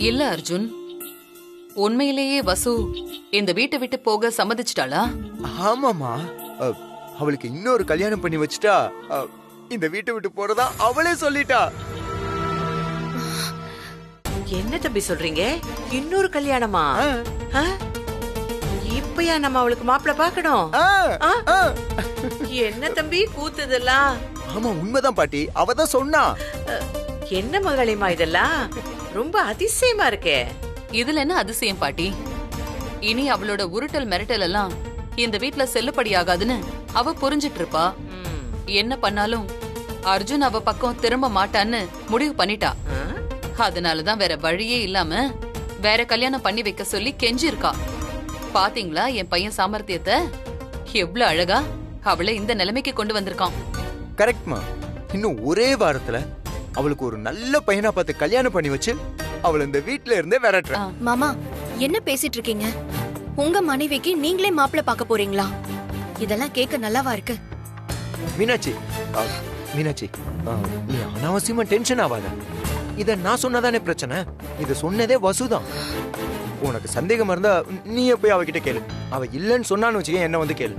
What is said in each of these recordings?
இல்ல அர்ஜுன், உண்மையிலேயே வசு இந்த வீட்டை விட்டு போக சம்மதிச்சிட்டாளா? ஆமாமா, அவளுக்கு இன்னொரு கல்யாணம் பண்ணி வச்சுட்டா இந்த வீட்டை விட்டு போறதா அவளே சொல்லிட்டா. என்ன தம்பி சொல்றீங்க? இன்னொரு கல்யாணமா? இப்பயா நம்ம அவளுக்கு மாப்பிள்ள பாக்கணும்? என்ன தம்பி கூத்துதெல்லாம்? ஆமா உண்மைதான் பாட்டி, அவதான் சொன்னா. என்ன முதலாளிமா இதெல்லாம்? ரொம்ப அதிசயமா இருக்கே. இதுல என்ன அதிசயம் பாட்டி? இனி அவளோட உருட்டல் மிரட்டல் எல்லாம் இந்த வீட்ல செல்லுபடி ஆகாதுன்னு அவ புரிஞ்சிட்டு இருப்பா. என்ன பண்ணாலும் அர்ஜுன் அவ பக்கம் திரும்ப மாட்டான்னு முடிவு பண்ணிட்டா. அதனாலதான் வேற வழியே இல்லாம வேற கல்யாணம் பண்ணி வைக்க சொல்லி கெஞ்சி இருக்கா. பாத்தீங்களா என் பையன் சாமர்த்தியத்தை? எவ்வளவு அழகா அவளை இந்த நிலைமைக்கு கொண்டு வந்திருக்கான். கரெக்ட்மா. இன்னும் ஒரே வாரத்துல அவளுக்கு ஒரு நல்ல பையனா பார்த்து கல்யாணம் பண்ணி வச்சு அவளை இந்த வீட்ல இருந்தே விரட்டுற. மாமா என்ன பேசிட்டு இருக்கீங்க? உங்க மனைவிக்கு நீங்களே மாப்பிள்ள பார்க்க போறீங்களா? இதெல்லாம் கேட்க நல்லாவா இருக்கு? மீனாட்சி, மீனாட்சி, நீ அனாவசியமா டென்ஷன் ஆகாத. இத நான் சொன்னதானே பிரச்சனை. இத சொன்னதே வசுதான். உனக்கு சந்தேகமா இருந்தா நீயே போய் அவகிட்ட கேளு. அவ இல்லன்னு சொன்னான்னு வச்சுக்க, என்ன வந்து கேளு.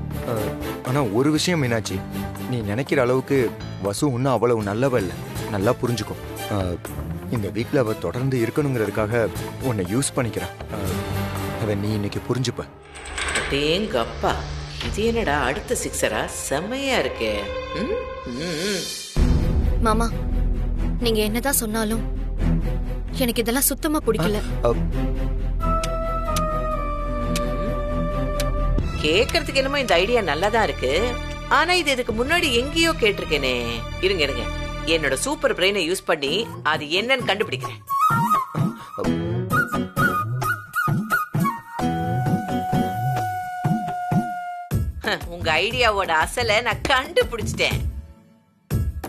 ஆனா ஒரு விஷயம் மீனாட்சி, நீ நினைக்கிற அளவுக்கு வசு ஒன்னும் அவ்வளவு நல்லவ இல்ல. நல்லா புரிஞ்சுக்கும். இந்த வீட்டுல அவ தொடர்ந்து இருக்கணுங்கிறதுக்காக உன்னை யூஸ் பண்ணிக்கிறா. அத நீ இன்னைக்கு புரிஞ்சுப்ப. டேங்கப்பா, இது என்னடா அடுத்த சிக்ஸரா? செம்மையா இருக்கே. மாமா நீங்க என்னதான் சொன்னாலும் எனக்கு இதெல்லாம் சுத்தமா பிடிக்கல. கேக்குறதுக்கு என்னமோ இந்த ஐடியா நல்லாதான் இருக்கு. ஆனா இது இதுக்கு முன்னாடி எங்கேயோ கேட்டிருக்கேனே. இருங்க இருங்க, என்னோட சூப்பர் பிரெயினை யூஸ் பண்ணி அது என்னன்னு கண்டுபிடிக்கிறேன். உங்க ஐடியாவோட அசலை நான் கண்டுபிடிச்சிட்டேன்.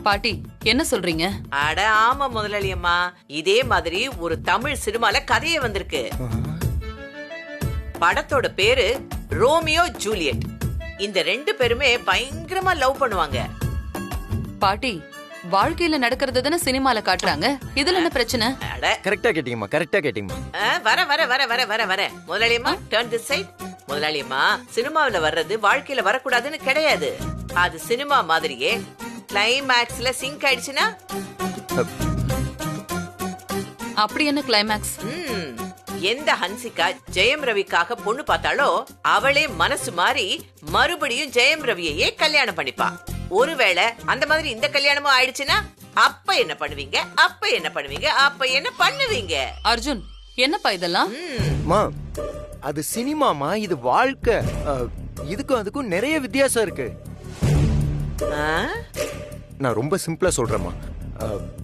பாட்டி என்ன சொல்றீங்க? அட ஆமா முதலாளி அம்மா, இதே மாதிரி ஒரு தமிழ் சினிமால கதையே வந்திருக்கு. படத்தோட பேரு ரோமியோ ஜூலியட். இந்த ரெண்டு பேருமே பயங்கரமா லவ் பண்ணுவாங்க. பாட்டி வாழ்க்கையில நடக்கிறது தானே சினிமால காட்டுறாங்க, இதுல என்ன பிரச்சனை? கரெக்டா கேட்டீங்கம்மா, கரெக்டா கேட்டீங்கம்மா. வர வர வர வர வர வர முதலாளி அம்மா, டர்ன் திஸ் சைடு. முதலாளி அம்மா, சினிமாவில வர்றது வாழ்க்கையில வரக்கூடாதுன்னு கிடையாது. அது சினிமா மாதிரியே கிளைமேக்ஸ்ல சிங்க் ஆயிடுச்சுன்னா அப்படி என்ன கிளைமேக்ஸ்? எந்த ஹன்சிகா ஜெயம் ரவிக்காக பொண்ணு பார்த்தாலோ அவளே மனசு மாறி மறுபடியும் ஜெயம் ரவியையே கல்யாணம் பண்ணிப்பா. ஒருவேளை அந்த மாதிரி இந்த கல்யாணமும் ஆயிடுச்சுன்னா அப்ப என்ன பண்ணுவீங்க? அப்ப என்ன பண்ணுவீங்க? அப்ப என்ன பண்ணுவீங்க? அர்ஜுன் என்னப்பா இதெல்லாம்? அது சினிமாமா, இது வாழ்க்கை. இதுக்கும் அதுக்கும் நிறைய வித்தியாசம் இருக்கு. நான் ரொம்ப சிம்பிளா சொல்றேம்மா.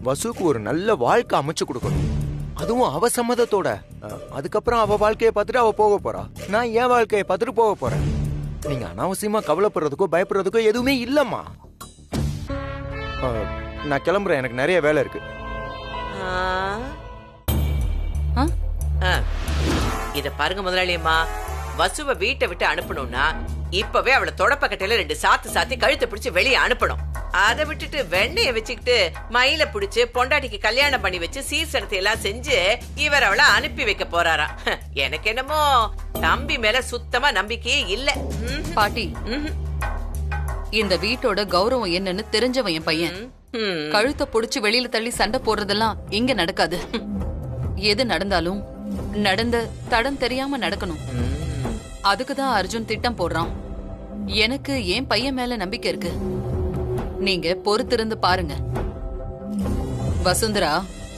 வசுக்கு ஒரு நல்ல வாழ்க்கை அமைச்சு கொடுக்கணும், அதுவும் அவ சம்மதத்தோட. அதுக்கப்புறம் அவ வாழ்க்கையை பார்த்துட்டு அவ போக போறா, நான் என் வாழ்க்கையை பார்த்துட்டு போக போறேன். நீங்க அனாவசியமா கவலைப்படுறதுக்கோ பயப்படுறதுக்கோ எதுவுமே இல்லம்மா. நான் கிளம்புறேன், எனக்கு நிறைய வேலை இருக்கு. இத பாருங்க முதலாளி அம்மா, வசுவை வீட்டை விட்டு அனுப்பணும்னா இப்பவே அவளை தொடப்பக்கட்டையில 2 சாத்தி கழுத்தை பிடிச்சு வெளியே அனுப்பணும். அதை விட்டுட்டு வெண்ணைய வச்சுக்கிட்டு மயில பிடிச்சு பொண்டாட்டிக்கு கல்யாணம் பண்ணி வச்சு சீர்சனத்தை எல்லாம் செஞ்சு இவர் அவளை அனுப்பி வைக்க போறாரா? எனக்கு என்னமோ தம்பி மேல சுத்தமா நம்பிக்கையே இல்ல. பாட்டி இந்த வீட்டோட கௌரவம் என்னன்னு தெரிஞ்சவன் என் பையன். கழுத்தை புடிச்சு வெளியில தள்ளி சண்டை போடுறதெல்லாம் இங்க நடக்காது. எது நடந்தாலும் நடந்த தடம் தெரியாம நடக்கணும். அதுக்குதான் அர்ஜுன் திட்டம் போடுறான். எனக்கு என் பையன் மேல நம்பிக்கை இருக்கு. நீங்க பொறுத்திருந்து பாருங்க. வசுந்தரா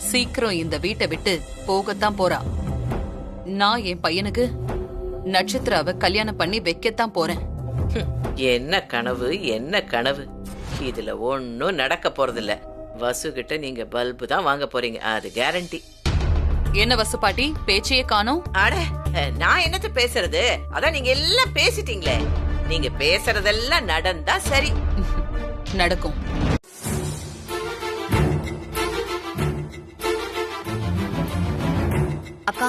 சீக்கிரம் இந்த வீட்டை விட்டு போகத்தான் போறா. நான் என் பையனுக்கு நட்சத்திராவை கல்யாணம் பண்ணி வைக்கத்தான் போறேன். என்ன கனவு, என்ன கனவு! இதுல ஒன்னும் நடக்க போறதில்ல. வசு கிட்ட நீங்க பல்பு தான் வாங்க போறீங்க, அது கேரண்டி. என்ன வசு பாட்டி பேச்சையே காணோம்? அட நான் என்னத்த பேசுறது? அதான் நீங்க எல்லாம் பேசிட்டீங்களே. நீங்க பேசுறதெல்லாம் நடந்தா சரி. நடக்கும். அக்கா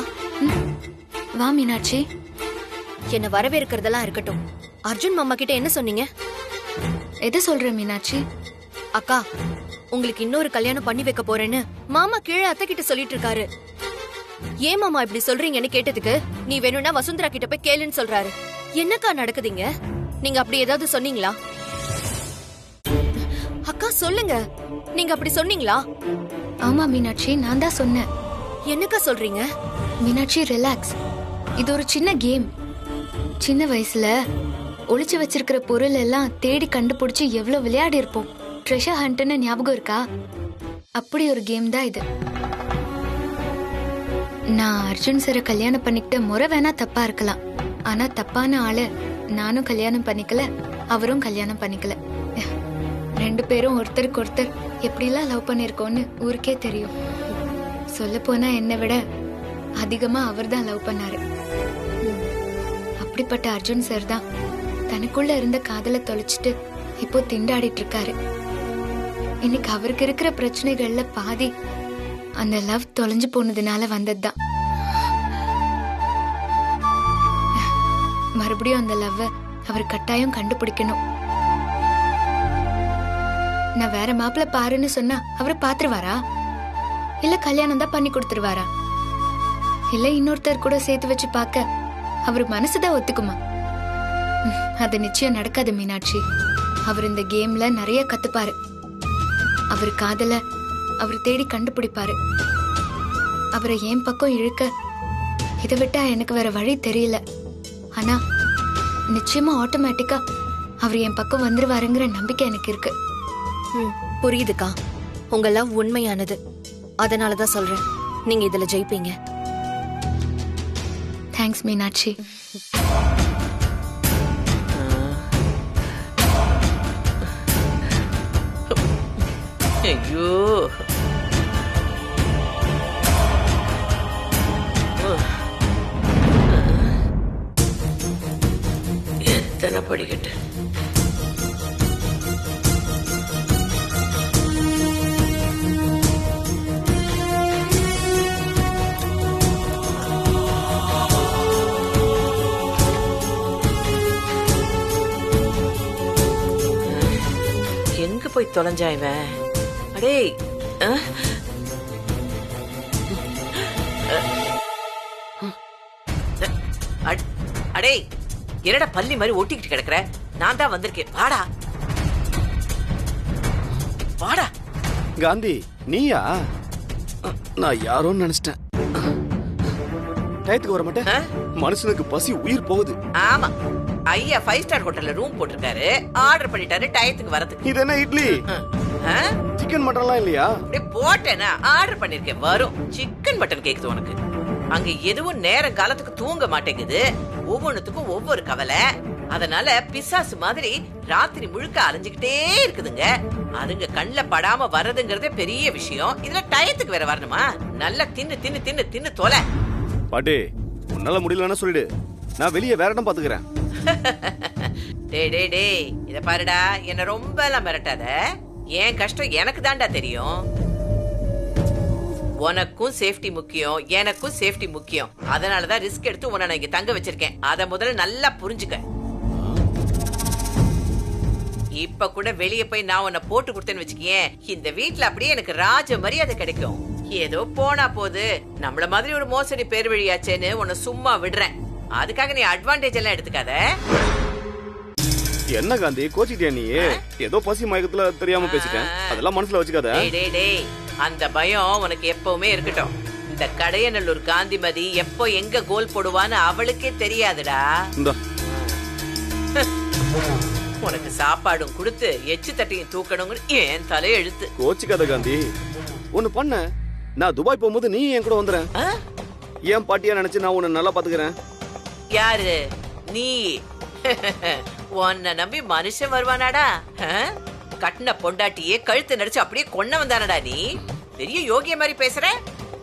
வா மீனாட்சி. என்ன வரவேற்கிறதெல்லாம் இருக்கட்டும், அர்ஜுன் மாமா கிட்ட என்ன சொன்னீங்க? எதை சொல்ற மீனாட்சி? அக்கா உங்களுக்கு இன்னொரு கல்யாணம் பண்ணி வைக்க போறேன்னு மாமா கீழே அத்தை கிட்ட சொல்லிட்டு இருக்காரு. ஏன் மாமா இப்படி சொல்றீங்கன்னு கேட்டதுக்கு நீ வேணும்னா வசுந்தரா கிட்ட போய் கேளுன்னு சொல்றாரு. என்னக்கா நடக்குதுங்க? நீங்க அப்படி ஏதாவது சொன்னீங்களா? அக்கா சொல்லுங்க, நீங்க அப்படி சொன்னீங்களா? ஆமா மீனாட்சி, நான் தான் சொன்னேன். என்னக்கா சொல்றீங்க? மீனாட்சி ரிலாக்ஸ். இது ஒரு சின்ன கேம். சின்ன வயசுல ஒளிச்சு வச்சிருக்கிற பொருள் எல்லாம் தேடி கண்டுபிடிச்சு எவ்வளவு விளையாடி இருப்போம். ட்ரெஷர் ஹண்ட்னு ஞாபகம் இருக்கா? அப்படி ஒரு கேம் தான் இது. நான் அர்ஜுன் சாரை கல்யாணம் பண்ணிக்கிட்ட முறை வேணா தப்பா இருக்கலாம், ஆனா தப்பான ஆளு நானும் கல்யாணம் பண்ணிக்கல, அவரும் கல்யாணம் பண்ணிக்கல. 2 பேரும் ஒருத்தருக்கு ஒருத்தர் எப்படிலாம் லவ் பண்ணிருக்கோம்னு ஊருக்கே தெரியும். சொல்ல போனா என்னை விட அதிகமா அவர் தான் லவ் பண்ணாரு. அப்படிப்பட்ட அர்ஜுன் சார் தான் தனக்குள்ள இருந்த காதலை தொலைச்சிட்டு இப்போ திண்டாடிட்டு இருக்காரு. இன்னைக்கு அவருக்கு இருக்கிற பிரச்சனைகள்ல பாதி அந்த லவ் தொலைஞ்சு போனதுனால வந்ததுதான். மறுபடியும் அந்த லவ் அவர் கட்டாயம் கண்டுபிடிக்கணும். நான் வேற மாப்பிள்ள பாருன்னு சொன்னா அவரை பாத்துருவாரா? இல்ல கல்யாணம் தான் பண்ணி கொடுத்துருவாரா? இல்ல இன்னொருத்தர் கூட சேர்த்து வச்சு பார்க்க அவர் மனசுதான் ஒத்துக்குமா? அது நிச்சயம் நடக்காது மீனாட்சி. அவர் இந்த கேம்ல நிறைய கத்துப்பாரு. அவர் காதல அவர் தேடி கண்டுபிடிப்பாரு. அவரை என் பக்கம் இழுக்க இதை விட்டா எனக்கு வேற வழி தெரியல. ஆனா நிச்சயமா ஆட்டோமேட்டிக்கா அவர் என் பக்கம் வந்துருவாருங்கிற நம்பிக்கை எனக்கு இருக்கு. புரியுதுக்கா, உங்க லவ் உண்மையானது. அதனாலதான் சொல்றேன், நீங்க இதுல ஜெயிப்பீங்க. தேங்க்ஸ் மீனாட்சி. ஐயோ, எத்தனை படிக்கட்டு. எங்க போய் தொலைஞ்சா இவன்? அடே, அடே, என்னடா பள்ளி மாதிரி ஒட்டிக்கிட்டு கிடக்குற? நான் தான் வந்திருக்கேன், வாடா வாடா. காந்தி, நீயா? நான் யாரோன்னு நினைச்சிட்டேன். டயத்துக்கு வர மாட்டேன். மனுஷனுக்கு பசி உயிர் போகுது. ஆமா, ஐயா 5 ஸ்டார் ஹோட்டல்ல ரூம் போட்டிருக்காரு, ஆர்டர் பண்ணிட்டாரு டயத்துக்கு வரதுக்கு. இது என்ன இட்லி? சிக்கன் மட்டன்லாம் இல்லையா? அப்படியே போட்டேனா, ஆர்டர் பண்ணிருக்கேன், வரும். சிக்கன் மட்டன் கேக்குது உனக்கு. அங்க எதுவும் நேரம் காலத்துக்கு தூங்க மாட்டேங்குது, ஒவ்வொன்னுத்துக்கும் ஒவ்வொரு கவலை. அதனால பிசாசு மாதிரி ராத்திரி முழுக்க அலைஞ்சுக்கிட்டே இருக்குதுங்க. அதுங்க கண்ணுல படாம வர்றதுங்கிறதே பெரிய விஷயம். இதுல டயத்துக்கு வேற வரணுமா? நல்லா தின்னு தின்னு தின்னு தின்னு தொலை. பாட்டி, உன்னால முடியலன்னா சொல்லிடு, நான் வெளியே வேற இடம் பாத்துக்கிறேன். டேய் டேய் டேய், இத பாருடா, என்ன ரொம்ப எல்லாம் மிரட்டாத. என் கஷ்டம் எனக்கு தான்டா தெரியும். உனக்கும் சேஃப்டி முக்கியம், எனக்கும் சேஃப்டி முக்கியம். அதனாலதான் ரிஸ்க் எடுத்து உன்னை நான் இங்க தங்க வச்சிருக்கேன். அத முதல்ல நல்லா புரிஞ்சுக்க. இப்ப கூட வெளியே போய் நான் உன்னை போட்டு கொடுத்தேன்னு வச்சுக்கேன், இந்த வீட்டுல அப்படியே எனக்கு ராஜ மரியாதை கிடைக்கும். ஏதோ போனா போது, நம்மள மாதிரி ஒரு மோசடி பேர் வழியாச்சேன்னு உன்னை சும்மா விடுறேன். அதுக்காக நீ அட்வான்டேஜ் எல்லாம் எடுத்துக்காத. என்ன காந்தி, கோச்சிட்டியா நீ? ஏதோ பசி மயக்கத்துல தெரியாம பேசிட்டேன், அதெல்லாம் மனசுல வச்சுக்காத. அந்த பயம் உனக்கு எப்பவுமே இருக்கட்டும். இந்த கடையநல்லூர் காந்திமதி எப்போ எங்க கோல் போடுவான்னு அவளுக்கே தெரியாதுடா. உனக்கு சாப்பாடும் கொடுத்து எச்சு தட்டியும் தூக்கணும்னு என் தலையை எழுத்து. கோச்சிக்காத காந்தி, ஒண்ணு பண்ண, நான் துபாய் போகும்போது நீ என் கூட வந்துறேன். ஏன் பாட்டியா நினைச்சு நான் உன்னை நல்லா பாத்துக்கிறேன். யாரு நீ? உன்னை நம்பி மனுஷன் வருவானாடா? கட்டின பொண்டாட்டியே கழுத்து நடிச்சு அப்படியே கொன்ன வந்தானடா நீ. பெரிய யோகிய மாதிரி பேசுற.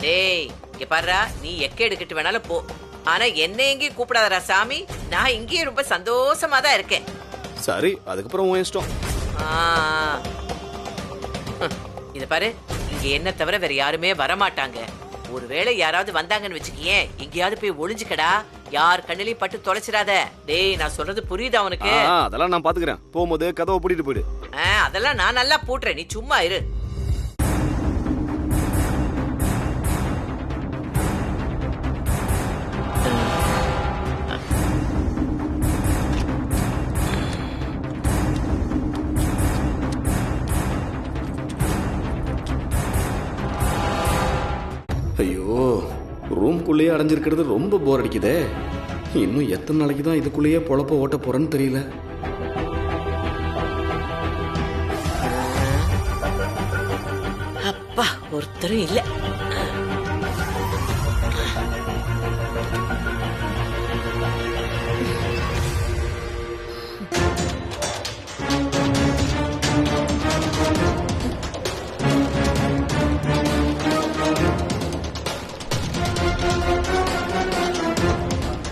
டேய், இங்க பாருடா, நீ எக்க எடுக்கிட்டு வேணாலும் போ, ஆனா என்ன எங்கேயும் கூப்பிடாதடா சாமி. நான் இங்கேயே ரொம்ப சந்தோஷமா தான் இருக்கேன். சரி, அதுக்கப்புறம் உன் இஷ்டம். இத பாரு, இங்க என்ன தவிர வேற யாருமே வரமாட்டாங்க. ஒருவேளை யாராவது வந்தாங்கன்னு வச்சுக்கியேன், எங்கேயாவது போய் ஒளிஞ்சுக்கடா. யார் கண்ணிலையும் பட்டு தொலைச்சிடாத. டேய், நான் சொல்றது புரியுதா உனக்கு? அதெல்லாம் நான் பாத்துக்கிறேன். போகும்போது கதவை பூட்டிட்டு போயிடு. அதெல்லாம் நான் நல்லா பூட்டுறேன், நீ சும்மா இரு. ரூம்குள்ளேயே அடைஞ்சிருக்கிறது ரொம்ப போர் அடிக்குதே. இன்னும் எத்தனை நாளைக்கு தான் இதுக்குள்ளேயே பொழப்ப ஓட்ட போறேன்னு தெரியல. அப்பா ஒருத்தரும் இல்ல.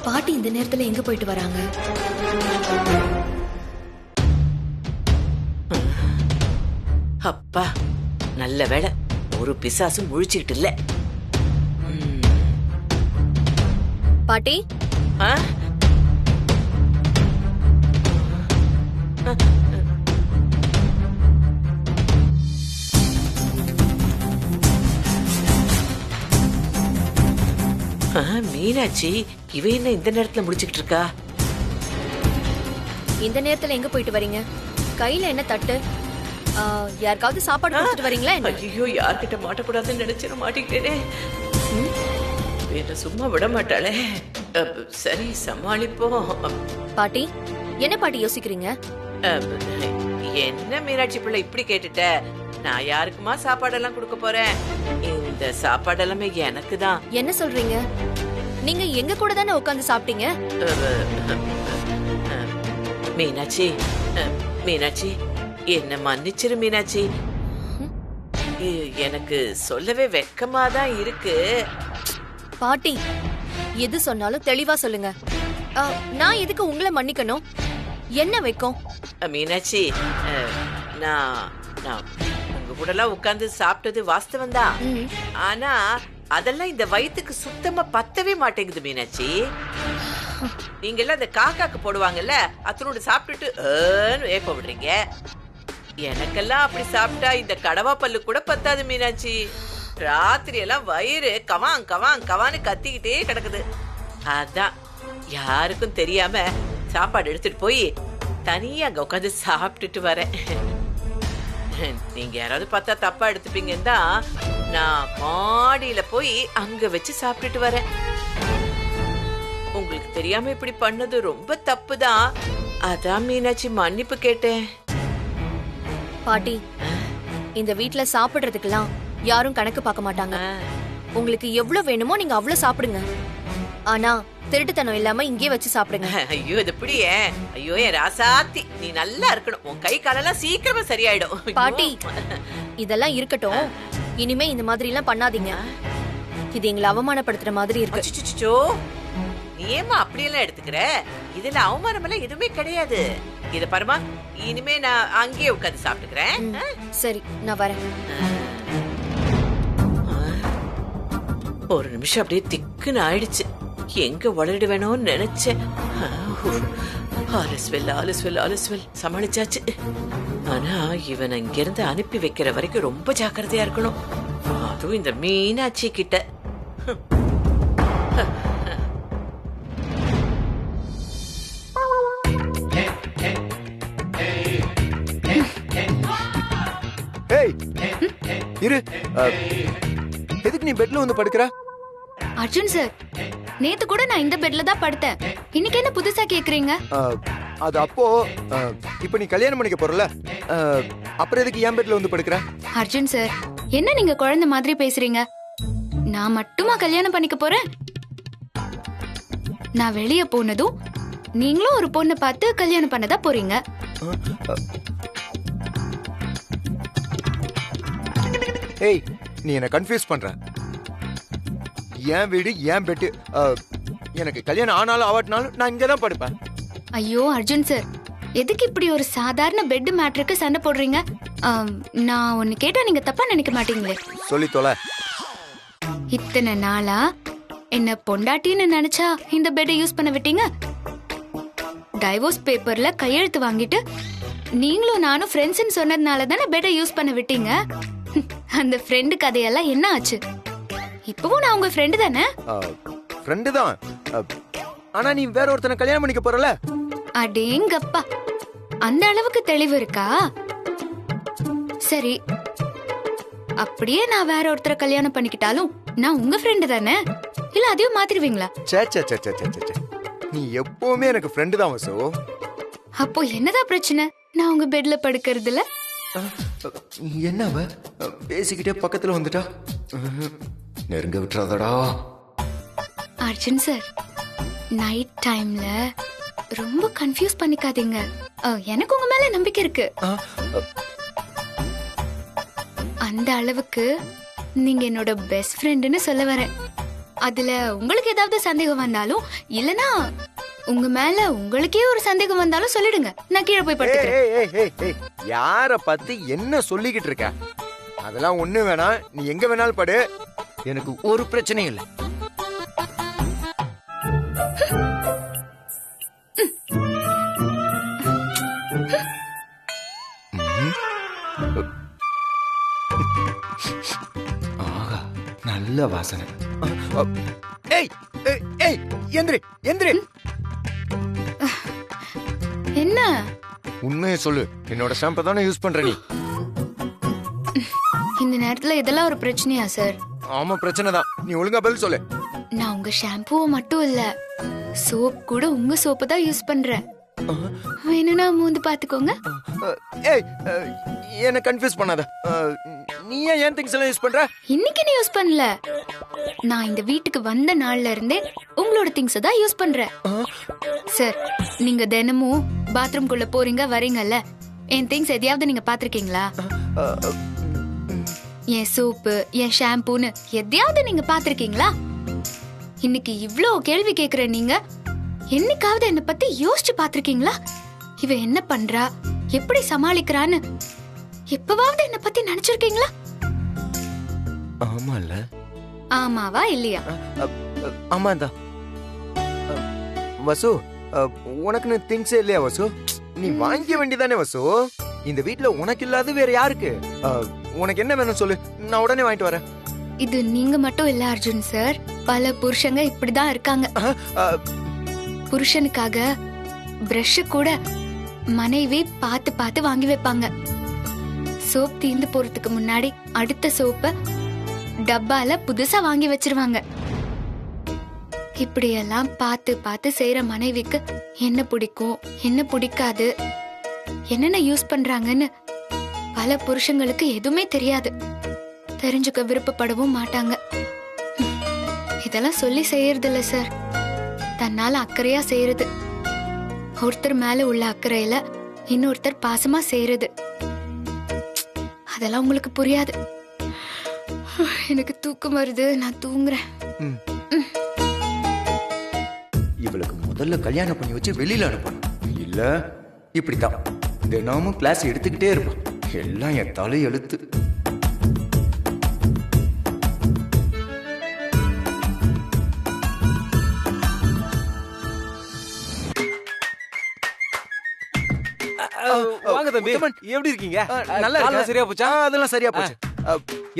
பாட்டி இந்த நேரத்துல எங்க போயிட்டு வராங்க? அப்பா நல்ல வேளை ஒரு பிசாசும் முழிச்சுக்கிட்டு இல்ல. பாட்டி ஆ? மீனாட்சி, இவ என்ன இந்த நேரத்துல முடிச்சுக்கிட்டு இருக்கா? இந்த நேரத்துல எங்க போயிட்டு வரீங்க? கையில என்ன தட்டு? யாருக்காவது சாப்பாடு கொடுத்துட்டு வரீங்களா என்ன? ஐயோ, யார்கிட்ட மாட்டக்கூடாதுன்னு நினைச்சிட மாட்டிக்கிட்டேனே. என்ன சும்மா விட மாட்டாளே. சரி, சமாளிப்போம். பாட்டி என்ன பாட்டி யோசிக்கிறீங்க? என்ன மீனாட்சி பிள்ளை இப்படி கேட்டுட்ட? நான் யாருக்குமா சாப்பாடெல்லாம் கொடுக்க போறேன்? இந்த சாப்பாடெல்லாமே எனக்கு தான். என்ன சொல்றீங்க? நீங்க எங்க கூட தானே உட்கார்ந்து சாப்பிட்டீங்க? மீனாட்சி, மீனாட்சி என்ன மன்னிச்சிரு மீனாட்சி. எனக்கு சொல்லவே வெக்கமா தான் இருக்கு. பாட்டி எது சொன்னாலும் தெளிவா சொல்லுங்க. நான் எதுக்கு உங்களை மன்னிக்கணும்? என்ன வைக்கும்? மீனாட்சி, நான் உங்க கூட எல்லாம் உட்கார்ந்து சாப்பிட்டது வாஸ்தவம் தான். ஆனா அதெல்லாம் இந்த வயிற்றுக்கு சுத்தமா பத்தவே மாட்டேங்குது மீனாட்சி. நீங்க எல்லாம் இந்த காக்காக்கு போடுவாங்கல்ல, அத்தனோடு சாப்பிட்டுட்டு ஏப்ப விடுறீங்க. எனக்கெல்லாம் அப்படி சாப்பிட்டா இந்த கடவா பல்லு கூட பத்தாது மீனாட்சி. ராத்திரி எல்லாம் வயிறு கவான் கவான் கவான்னு கத்திக்கிட்டே கிடக்குது. அதான் யாருக்கும் தெரியாம சாப்பாடு எடுத்துட்டு போய் தனியா அங்க உட்காந்து சாப்பிட்டுட்டு வரேன். நீங்க யாராவது பார்த்தா தப்பா எடுத்துப்பீங்கன்னு தான் நான் மாடியில போய் அங்க வச்சு சாப்பிட்டுட்டு வரேன். உங்களுக்கு தெரியாம இப்படி பண்ணது ரொம்ப தப்புதான். அதான் மீனாட்சி மன்னிப்பு கேட்டேன். பாட்டி, இந்த வீட்ல சாப்பிடுறதுக்கெல்லாம் யாரும் கணக்கு பார்க்க மாட்டாங்க. உங்களுக்கு எவ்வளவு வேணுமோ நீங்க அவ்வளவு சாப்பிடுங்க. ஆனா திருட்டுத்தனம் இல்லாம இங்கே வச்சு சாப்பிடுங்க. ஐயோ, இது எப்படியே? ஐயோ என் ராசாத்தி, நீ நல்லா இருக்கணும். உன் கை காலெல்லாம் சீக்கிரமா சரியாயிடும். பாட்டி இதெல்லாம் இருக்கட்டும், இனிமே இந்த மாதிரி எல்லாம் பண்ணாதீங்க. இது எங்களை அவமானப்படுத்துற மாதிரி இருக்கு. அச்சச்சோ, நீ ஏமா அப்படியெல்லாம் எடுத்துக்கிற? இதுல அவமானம் எல்லாம் எதுவுமே கிடையாது. இத பாருமா, இனிமே நான் அங்கேயே உட்கார்ந்து சாப்பிட்டுக்கிறேன். சரி, நான் வரேன். ஒரு நிமிஷம் அப்படியே திக்குன்னு ஆயிடுச்சு. எங்க வளரிடுவேணும்னு நினைச்சேன். ஆலஸ்வெல் சமாளிச்சாச்சு. ஆனா இவன் இங்கிருந்து அனுப்பி வைக்கிற வரைக்கும் ரொம்ப ஜாக்கிரதையா இருக்கணும். அதுவும் இந்த மீனாட்சி கிட்ட. ஏய் இரு, எதுக்கு நீ பெட்ல வந்து படுக்கிற? அர்ஜுன் சார், நேத்து கூட நான் இந்த பெட்ல தான் படுத்தேன். இன்னைக்கு என்ன புதுசா கேக்குறீங்க? அது அப்போ இப்ப நீ கல்யாணம் பண்ணிக்க போறல, அப்புறம் எதுக்கு என் பெட்ல வந்து படுக்கிற? அர்ஜுன் சார், என்ன நீங்க குழந்தை மாதிரி பேசுறீங்க? நான் மட்டுமா கல்யாணம் பண்ணிக்க போறேன்? நான் வெளிய போனதும் நீங்களும் ஒரு பொண்ணை பார்த்து கல்யாணம் பண்ணதா போறீங்க. ஏய், நீ என்ன கன்ஃபியூஸ் பண்ற. என் வீடு, என் பெட்டு. எனக்கு கல்யாணம் ஆனாலும் ஆவாட்டினாலும் நான் இங்கதான் படுப்பேன். ஐயோ அர்ஜுன் சார், எதுக்கு இப்படி ஒரு சாதாரண பெட் மேட்டருக்கு சண்டை போடுறீங்க? நான் ஒன்னு கேட்டா நீங்க தப்பா நினைக்க மாட்டீங்களே? சொல்லி தொலை. இத்தனை நாளா என்ன பொண்டாட்டின்னு நினைச்சா இந்த பெட்டை யூஸ் பண்ண விட்டீங்க. டைவோர்ஸ் பேப்பர்ல கையெழுத்து வாங்கிட்டு நீங்களும் நானும் ஃப்ரெண்ட்ஸ்னு சொன்னதுனால தானே பெட்டை யூஸ் பண்ண விட்டீங்க. அந்த ஃப்ரெண்டு கதையெல்லாம் என்ன ஆச்சு? இப்பவும் நான் உங்க ஃப்ரெண்டு தானே? ஃப்ரெண்டு தான். ஆனா நீ வேற ஒருத்தனை கல்யாணம் பண்ணிக்க போறல? அடேங்கப்பா, அந்த அளவுக்கு தெளிவு இருக்கா? சரி, அப்படியே நான் வேற ஒருத்தரை கல்யாணம் பண்ணிக்கிட்டாலும் நான் உங்க ஃப்ரெண்டு தானே, இல்ல அதையும் மாத்திருவீங்களா? சே சே சே சே சே சே. நீ எப்பவுமே எனக்கு ஃப்ரெண்டு தான் வசு. அப்போ என்னதான் பிரச்சனை? நான் உங்க பெட்ல படுக்கிறதுல என்ன அவ பேசிக்கிட்டே பக்கத்துல வந்துட்டா? நெருங்க விட்டுறாதடா. அர்ஜுன் சார், நைட் டைம்ல ரொம்ப கன்ஃபியூஸ் பண்ணிக்காதீங்க. எனக்கு உங்க மேல நம்பிக்கை இருக்கு. அந்த அளவுக்கு நீங்க என்னோட பெஸ்ட் ஃப்ரெண்டுன்னு சொல்ல வரேன். அதுல உங்களுக்கு ஏதாவது சந்தேகம் வந்தாலும், இல்லனா உங்க மேல உங்களுக்கே ஒரு சந்தேகம் வந்தாலும் சொல்லிடுங்க, நான் கீழே போய் படுத்துக்கிறேன். யார பத்தி என்ன சொல்லிக்கிட்டு இருக்க? அதெல்லாம் ஒண்ணு வேணாம், நீ எங்க வேணாலும் படு, எனக்கு ஒரு பிரச்சனையும் இல்லை. ஆஹா, நல்ல வாசனை. ஏய் ஏய், ஏய் எந்திரி எந்திரி. என்ன? உண்மையை சொல்லு, என்னோட ஷாம்பை தானே யூஸ் பண்ற நீ? இந்த நேரத்துல இதெல்லாம் ஒரு பிரச்சனையா சார்? ஆமா பிரச்சனை தான், நீ ஒழுங்கா பதில் சொல்லு. நான் உங்க ஷாம்புவை மட்டும் இல்ல, சோப் கூட உங்க சோப்பு தான் யூஸ் பண்றேன். வேணும்னா மூந்து பாத்துக்கோங்க. ஏய் என்ன கன்ஃபியூஸ் பண்ணாத. நீ ஏன் திங்ஸ் எல்லாம் யூஸ் பண்ற? இன்னைக்கு நீ யூஸ் பண்ணல, நான் இந்த வீட்டுக்கு வந்த நாள்ல இருந்தே உங்களோட திங்ஸ் தான் யூஸ் பண்றேன். சார், நீங்க தினமும் பாத்ரூம் குள்ள போறீங்க வரீங்கல்ல, என் திங்ஸ் எதையாவது நீங்க பாத்திருக்கீங்களா? என் சோப்பு, என் ஷாம்பூன்னு எதையாவது நீங்க பாத்திருக்கீங்களா? இன்னைக்கு இவ்ளோ கேள்வி கேக்குற நீங்க என்னைக்காவது என்ன பத்தி யோசிச்சு பாத்திருக்கீங்களா? இவ என்ன பண்றா, எப்படி சமாளிக்கிறான்னு எப்பவாவது என்ன பத்தி நினைச்சிருக்கீங்களா? ஆமால. ஆமாவா இல்லையா? ஆமாண்டா. வசு, உனக்குன்னு திங்ஸே இல்லையா வசு? நீ வாங்கிக்க வேண்டியதானே வசு? இந்த வீட்ல உனக்கு இல்லாத வேற யாருக்கு? உனக்கு என்ன வேணும் சொல்லு, நான் உடனே வாங்கிட்டு வரேன். இது நீங்க மட்டும் இல்ல அர்ஜுன் சார், பல புருஷங்க இப்படிதான் இருக்காங்க. புருஷனுக்காக பிரஷ் கூட மனைவி பார்த்து பார்த்து வாங்கி வைப்பாங்க. சோப் தீந்து போறதுக்கு முன்னாடி அடுத்த சோப்ப டப்பால புதுசா வாங்கி வச்சிருவாங்க. இப்படியெல்லாம் பார்த்து பார்த்து செய்யற மனைவிக்கு என்ன பிடிக்கும், என்ன பிடிக்காது, என்னென்ன யூஸ் பண்றாங்கன்னு பல புருஷங்களுக்கு எதுவுமே தெரியாது. தெரிஞ்சுக்க விருப்பப்படவும் மாட்டாங்க. இதெல்லாம் சொல்லி செய்யறது இல்ல சார், தன்னால அக்கறையா செய்யறது. ஒருத்தர் மேல உள்ள அக்கறையில இன்னொருத்தர் பாசமா செய்யறது. அதெல்லாம் உங்களுக்கு புரியாது. எனக்கு தூக்கம் வருது, நான் தூங்குறேன். இவளுக்கு முதல்ல கல்யாணம் பண்ணி வச்சு வெளியில அனுப்பணும், இல்ல இப்படித்தான் தினமும் கிளாஸ் எடுத்துக்கிட்டே இருப்பான். எல்லாம் என் தலை எழுத்து. வாங்க தம்பி, எப்படி இருக்கீங்க? நல்லா இருக்கு. சரியா போச்சா? அதெல்லாம் சரியா போச்சு.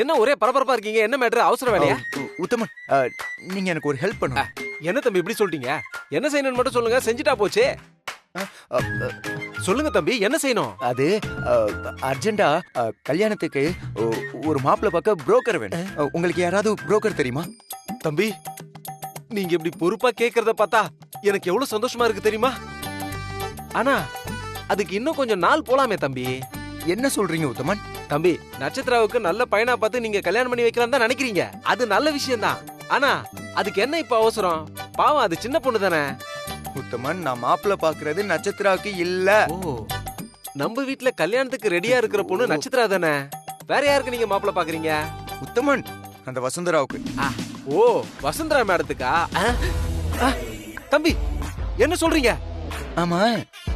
என்ன ஒரே பரபரப்பா இருக்கீங்க? என்ன மேட்டர்? அவசர வேலையா? உத்தமன், நீங்க எனக்கு ஒரு ஹெல்ப் பண்ணுங்க. என்ன தம்பி இப்படி சொல்லிட்டீங்க? என்ன செய்யணும்னு மட்டும் சொல்லுங்க, செஞ்சுட்டா போச்சு. சொல்லுங்க தம்பி, என்ன செய்யணும்? அது அர்ஜென்டா கல்யாணத்துக்கு ஒரு மாப்பிள்ளை பார்க்க புரோக்கர் வேணும். உங்களுக்கு யாராவது புரோக்கர் தெரியுமா? தம்பி, நீங்க இப்படி பொறுப்பா கேக்குறத பார்த்தா எனக்கு எவ்வளவு சந்தோஷமா இருக்கு தெரியுமா? ஆனா அதுக்கு இன்னும் கொஞ்சம் நாள் போலாமே தம்பி. என்ன சொல்றீங்க உத்தமன்? தம்பி, நட்சத்திராவுக்கு நல்ல பையனா பார்த்து நீங்க கல்யாணம் பண்ணி வைக்கலாம் தான் நினைக்கிறீங்க. அது நல்ல விஷயம் தான். ஆனா அதுக்கு என்ன இப்ப அவசரம்? பாவம், அது சின்ன பொண்ணு தானே. உத்தமன், நான் மாப்பிள்ளை பாக்குறது நட்சத்திராவுக்கு இல்ல. ஓ, நம்ம வீட்ல கல்யாணத்துக்கு ரெடியா இருக்கிற பொண்ணு நட்சத்திரா தானே. வேற யாருக்கு நீங்க மாப்பிள்ளை பாக்குறீங்க? உத்தமன், அந்த வசுந்தராவுக்கு. ஓ, வசுந்தரா மேடத்துக்கா? தம்பி, என்ன சொல்றீங்க? ஆமா,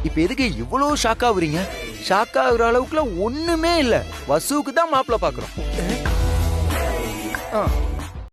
இப்ப எதுக்கு இவ்வளவு ஷாக் ஆகுறீங்க? ஷாக் ஆகுற அளவுக்குலாம் ஒண்ணுமே இல்ல. வசுவுக்கு தான் மாப்பிள்ளை பாக்குறோம்.